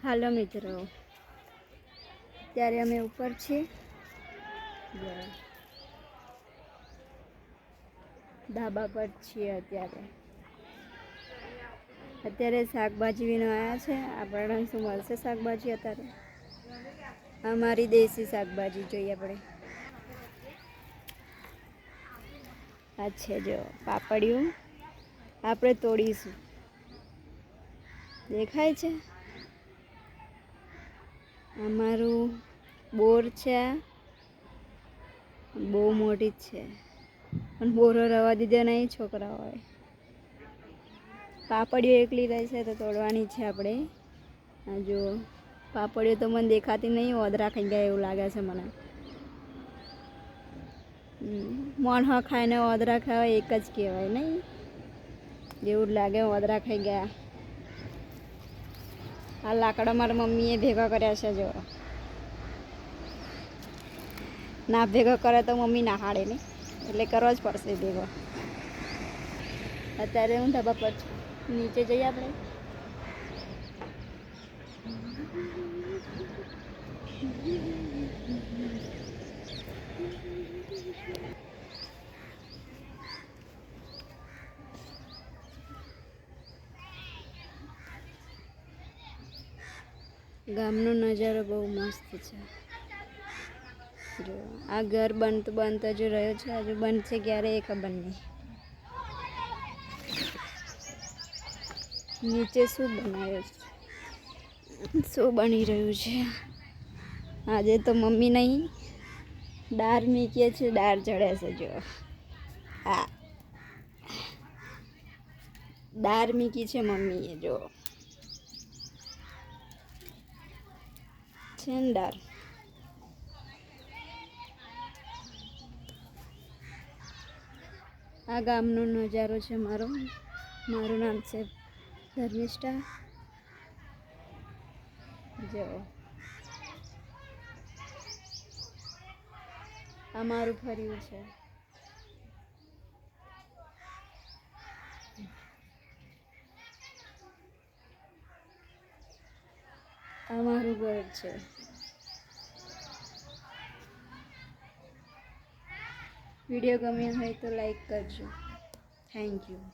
હાલો મિત્રો, અત્યારે અમે ઉપર છીએ, ધાબા પર છીએ. અત્યારે શાકભાજી વીણવા આવ્યા છે. આપણને શું મળશે શાકભાજી અત્યારે? અમારી દેશી શાકભાજી જોઈએ આપણે. આ છે જો પાપડિયું, આપણે તોડીશું. દેખાય છે? અમારું બોર છે, બહુ મોટી જ છે, પણ બોરો રવા દીધો નહીં છોકરાઓએ. પાપડીઓ એકલી રહી છે તો તોડવાની છે આપણે. જો પાપડીઓ તો મને દેખાતી નહીં, ઓદરા ખાઈ ગયા એવું લાગે છે મને. મોણહા ખાઈને ઓદરા ખાવા એક જ કહેવાય નહીં? જેવું લાગે ઓદરા ખાઈ ગયા. આ લાકડા મારા મમ્મીએ ભેગા કર્યા છે. જો ના ભેગો કરે તો મમ્મી ના હાડે ને, એટલે કરવો જ પડશે ભેગો. અત્યારે હું ધાબા પર છું, નીચે જઈએ આપણે. ગામનો નજારો બહુ મસ્ત છે. જો આ ઘર બનતો હજુ રહ્યો છે, હજુ બનશે ક્યારે એ ખબર નહીં. નીચે શું બનાવ્યું છે, શું બની રહ્યું છે? આજે તો મમ્મી નહીં, દાળ મીકીએ છે, દાળ ચડે છે. જો આ દાળ મીકી છે મમ્મીએ. જો છે ને દાળ. આ ગામનો નજારો છે મારો. મારું નામ છે ધર્મિષ્ઠા. જો આ મારું ફર્યું છે. આ મારું ઘર છે. વિડીયો ગમ્યો હોય તો લાઈક કરજો. Thank you.